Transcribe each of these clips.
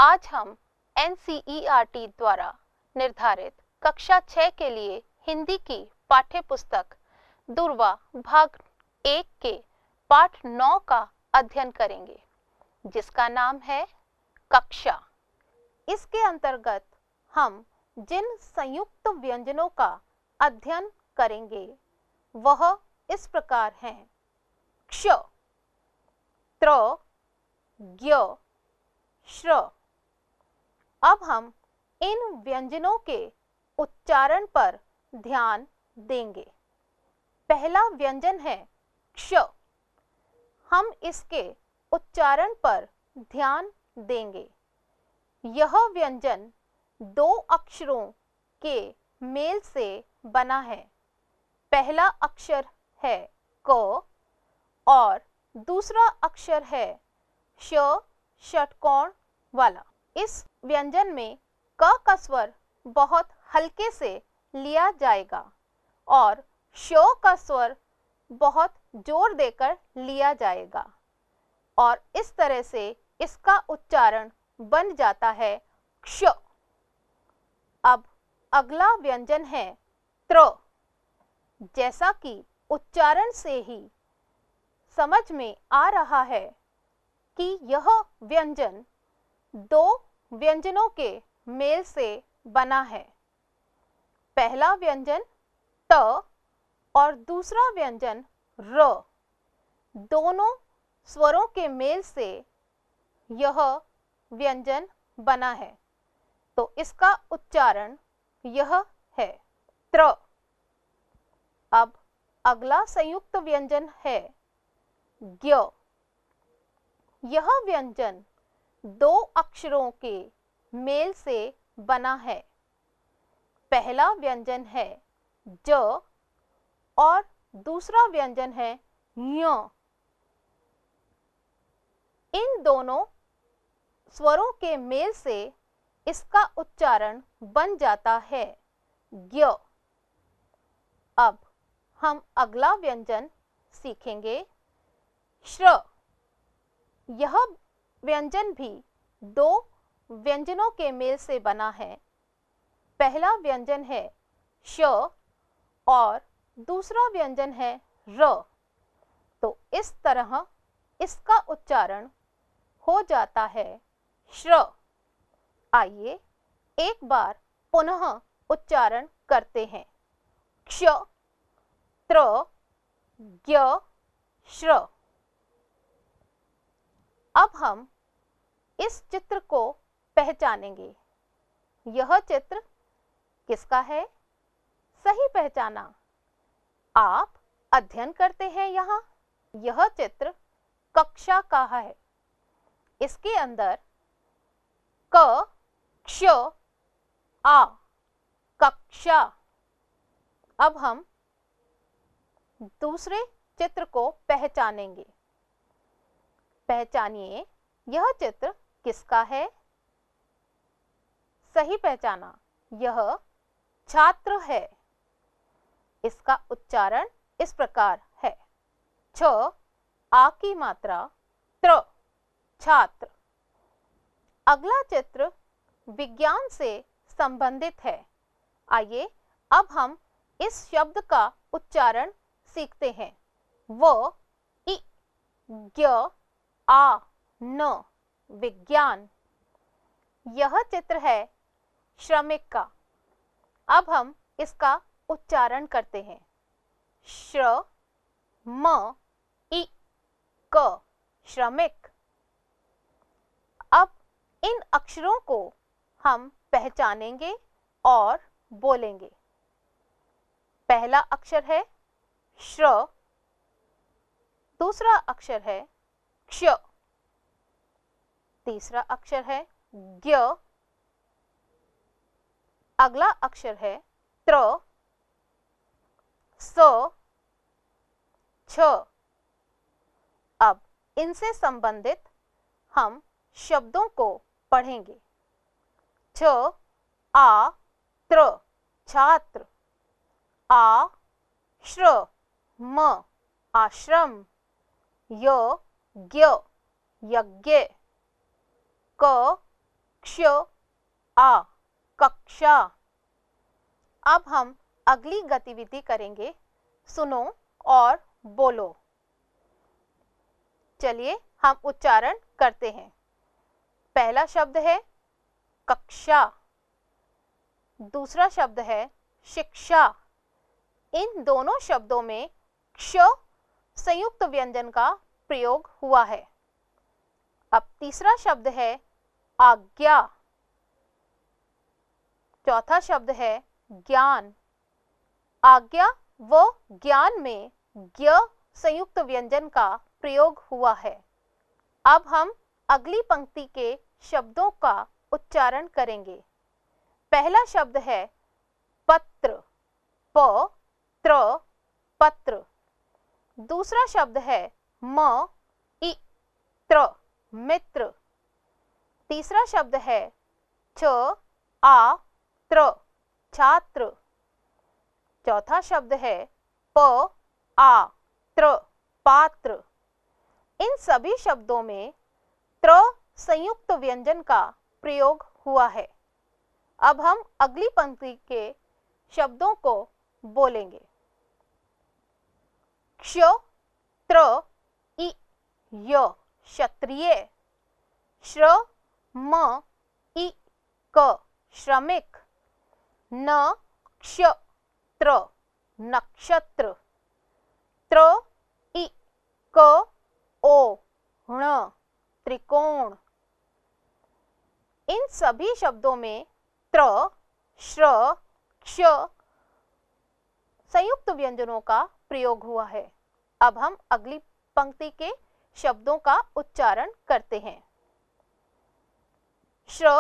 आज हम NCERT द्वारा निर्धारित कक्षा 6 के लिए हिंदी की पाठ्य पुस्तक दुर्वा भाग 1 के पाठ 9 का अध्ययन करेंगे, जिसका नाम है कक्षा। इसके अंतर्गत हम जिन संयुक्त व्यंजनों का अध्ययन करेंगे वह इस प्रकार हैं: क्ष, त्र, ज्ञ, श्र। अब हम इन व्यंजनों के उच्चारण पर ध्यान देंगे। पहला व्यंजन है क्ष। हम इसके उच्चारण पर ध्यान देंगे। यह व्यंजन दो अक्षरों के मेल से बना है। पहला अक्षर है क और दूसरा अक्षर है श षटकोण वाला। इस व्यंजन में क का स्वर बहुत हल्के से लिया जाएगा और श का स्वर बहुत जोर देकर लिया जाएगा और इस तरह से इसका उच्चारण बन जाता है क्ष। अब अगला व्यंजन है त्र। जैसा कि उच्चारण से ही समझ में आ रहा है कि यह व्यंजन दो व्यंजनों के मेल से बना है। पहला व्यंजन त और दूसरा व्यंजन र। दोनों स्वरों के मेल से यह व्यंजन बना है, तो इसका उच्चारण यह है त्र। अब अगला संयुक्त व्यंजन है ज्ञ। यह व्यंजन दो अक्षरों के मेल से बना है। पहला व्यंजन है ज और दूसरा व्यंजन है ञ। इन दोनों स्वरों के मेल से इसका उच्चारण बन जाता है ज्ञ। अब हम अगला व्यंजन सीखेंगे श्र। यह व्यंजन भी दो व्यंजनों के मेल से बना है। पहला व्यंजन है श और दूसरा व्यंजन है र, तो इस तरह इसका उच्चारण हो जाता है श्र। आइए एक बार पुनः उच्चारण करते हैं। क्ष, त्र, ज्ञ, श्र। अब हम इस चित्र को पहचानेंगे। यह चित्र किसका है? सही पहचाना। आप अध्ययन करते हैं यहाँ। यह चित्र कक्षा का है। इसके अंदर क, क्ष, आ, कक्षा। अब हम दूसरे चित्र को पहचानेंगे। पहचानिए, यह चित्र किसका है? सही पहचाना, यह छात्र है। इसका उच्चारण इस प्रकार है छ, आ की मात्रा, त्र, छात्र। अगला चित्र विज्ञान से संबंधित है। आइए अब हम इस शब्द का उच्चारण सीखते हैं। व, इ, ज्ञ, आ, न, विज्ञान। यह चित्र है श्रमिक का। अब हम इसका उच्चारण करते हैं। श्र, म, इ, क, श्रमिक। अब इन अक्षरों को हम पहचानेंगे और बोलेंगे। पहला अक्षर है श्र, दूसरा अक्षर है क्ष, तीसरा अक्षर है ज्ञ, अगला अक्षर है त्र, स, छ। अब इनसे संबंधित हम शब्दों को पढ़ेंगे। छ, आ, त्र, छात्र। आ, श्र, म, आश्रम। य, ज्ञ, यज्ञ। क, क्ष आ कक्षा। अब हम अगली गतिविधि करेंगे, सुनो और बोलो। चलिए हम उच्चारण करते हैं। पहला शब्द है कक्षा, दूसरा शब्द है शिक्षा। इन दोनों शब्दों में क्ष संयुक्त व्यंजन का प्रयोग हुआ है। अब तीसरा शब्द है आज्ञा, चौथा शब्द है ज्ञान। आज्ञा व ज्ञान में ज्ञ संयुक्त व्यंजन का प्रयोग हुआ है। अब हम अगली पंक्ति के शब्दों का उच्चारण करेंगे। पहला शब्द है पत्र, प त्र पत्र। दूसरा शब्द है म इ त्र मित्र। तीसरा शब्द है छ आ त्र छात्र। चौथा शब्द है प आ त्र पात्र। इन सभी शब्दों में त्र संयुक्त व्यंजन का प्रयोग हुआ है। अब हम अगली पंक्ति के शब्दों को बोलेंगे। क्ष त्र इ य क्षत्रिय। श्र म इ क श्रमिक। न क्ष त्र नक्षत्र। त्र इ क ओ ण त्रिकोण। इन सभी शब्दों में त्र, श्र, क्ष संयुक्त व्यंजनों का प्रयोग हुआ है। अब हम अगली पंक्ति के शब्दों का उच्चारण करते हैं। श्र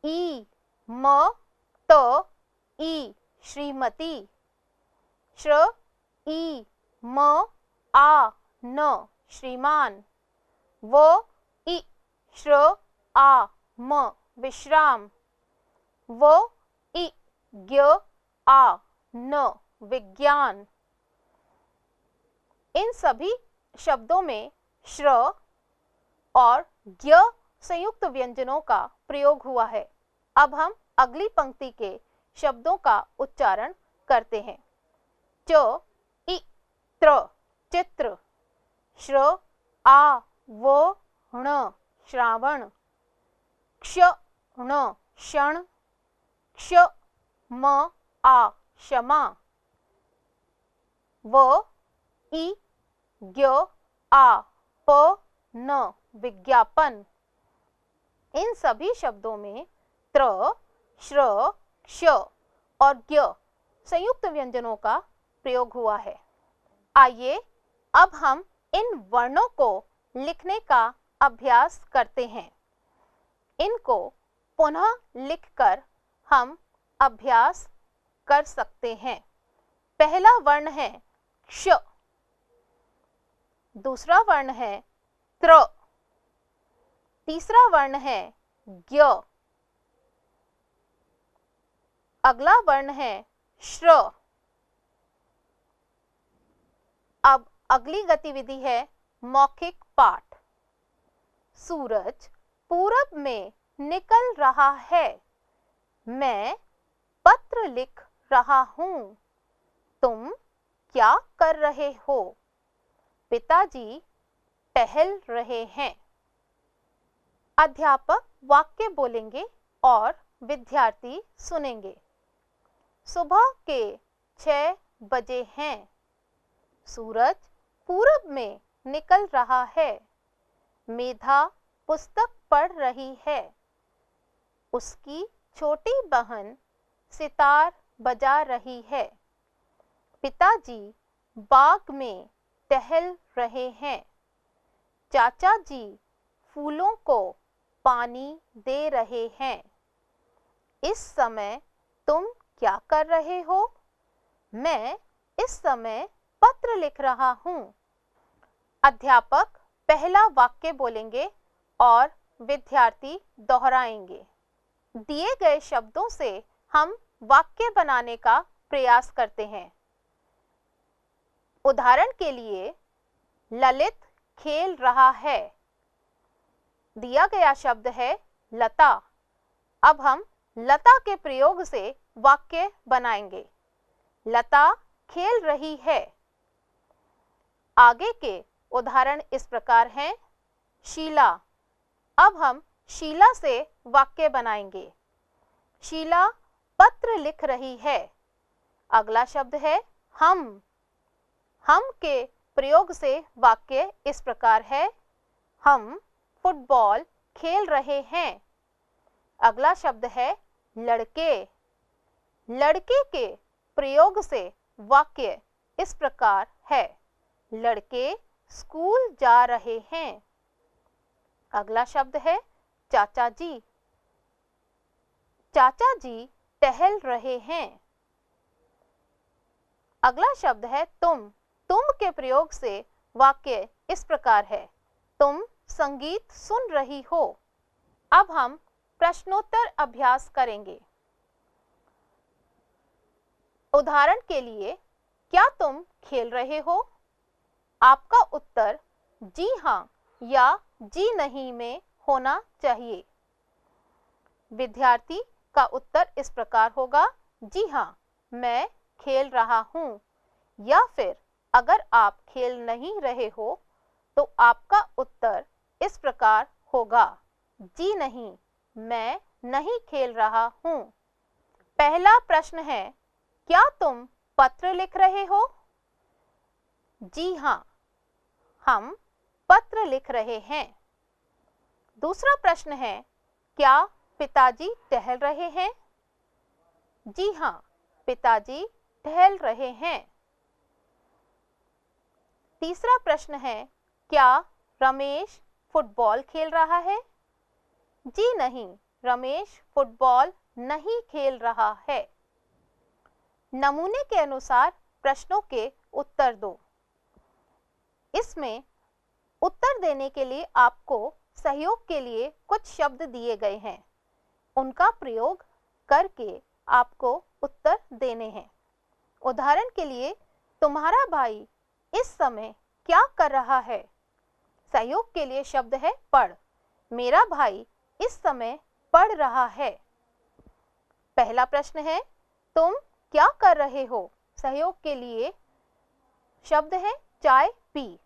ई म त ई श्रीमती। श्र ई म आ न श्रीमान। व इ श्र आ म विश्राम। व इ ज्ञ आ न विज्ञान। इन सभी शब्दों में श्र और ज्ञ संयुक्त व्यंजनों का प्रयोग हुआ है। अब हम अगली पंक्ति के शब्दों का उच्चारण करते हैं। च इ त्र चित्र। श्र आ व ण श्रावण। क्ष ण क्षण। क्ष म आ क्षमा। व इ ज्ञ आ प न विज्ञापन। इन सभी शब्दों में त्र, श्र, क्ष और ज्ञ संयुक्त व्यंजनों का प्रयोग हुआ है। आइए अब हम इन वर्णों को लिखने का अभ्यास करते हैं। इनको पुनः लिखकर हम अभ्यास कर सकते हैं। पहला वर्ण है क्ष, दूसरा वर्ण है त्र, तीसरा वर्ण है ज्ञ, अगला वर्ण है श्र। अब अगली गतिविधि है मौखिक पाठ। सूरज पूरब में निकल रहा है। मैं पत्र लिख रहा हूं। तुम क्या कर रहे हो? पिताजी टहल रहे हैं। अध्यापक वाक्य बोलेंगे और विद्यार्थी सुनेंगे। सुबह के 6 बजे हैं। सूरज पूरब में निकल रहा है। मेधा पुस्तक पढ़ रही है। उसकी छोटी बहन सितार बजा रही है। पिताजी बाग में टहल रहे हैं। चाचा जी फूलों को पानी दे रहे हैं। इस समय तुम क्या कर रहे हो? मैं इस समय पत्र लिख रहा हूं। अध्यापक पहला वाक्य बोलेंगे और विद्यार्थी दोहराएंगे। दिए गए शब्दों से हम वाक्य बनाने का प्रयास करते हैं। उदाहरण के लिए, ललित खेल रहा है। दिया गया शब्द है लता। अब हम लता के प्रयोग से वाक्य बनाएंगे। लता खेल रही है। आगे के उदाहरण इस प्रकार हैं। शीला। अब हम शीला से वाक्य बनाएंगे। शीला पत्र लिख रही है। अगला शब्द है हम। हम के प्रयोग से वाक्य इस प्रकार है। हम फुटबॉल खेल रहे हैं। अगला शब्द है लड़के। लड़के के प्रयोग से वाक्य इस प्रकार है। लड़के स्कूल जा रहे हैं। अगला शब्द है चाचा जी। चाचा जी टहल रहे हैं। अगला शब्द है तुम। तुम के प्रयोग से वाक्य इस प्रकार है। तुम संगीत सुन रही हो। अब हम प्रश्नोत्तर अभ्यास करेंगे। उदाहरण के लिए, क्या तुम खेल रहे हो? आपका उत्तर जी हां या जी नहीं में होना चाहिए। विद्यार्थी का उत्तर इस प्रकार होगा, जी हां, मैं खेल रहा हूं। या फिर अगर आप खेल नहीं रहे हो तो आपका उत्तर इस प्रकार होगा, जी नहीं, मैं नहीं खेल रहा हूं। पहला प्रश्न है, क्या तुम पत्र लिख रहे हो? जी हां, हम पत्र लिख रहे हैं। दूसरा प्रश्न है, क्या पिताजी टहल रहे हैं? जी हां, पिताजी टहल रहे हैं। तीसरा प्रश्न है, क्या रमेश फुटबॉल खेल रहा है? जी नहीं, रमेश फुटबॉल नहीं खेल रहा है। नमूने के अनुसार प्रश्नों के उत्तर दो। इसमें उत्तर देने के लिए आपको सहयोग के लिए कुछ शब्द दिए गए हैं। उनका प्रयोग करके आपको उत्तर देने हैं। उदाहरण के लिए, तुम्हारा भाई इस समय क्या कर रहा है? सहयोग के लिए शब्द है पढ़। मेरा भाई इस समय पढ़ रहा है। पहला प्रश्न है, तुम क्या कर रहे हो? सहयोग के लिए शब्द है चाय पी।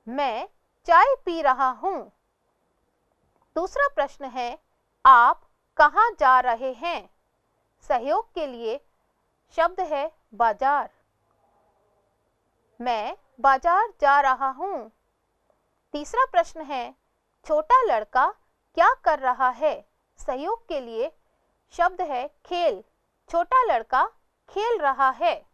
मैं चाय पी रहा हूं। दूसरा प्रश्न है, आप कहां जा रहे हैं? सहयोग के लिए शब्द है बाजार। मैं बाजार जा रहा हूं। तीसरा प्रश्न है, छोटा लड़का क्या कर रहा है? सहयोग के लिए शब्द है खेल। छोटा लड़का खेल रहा है।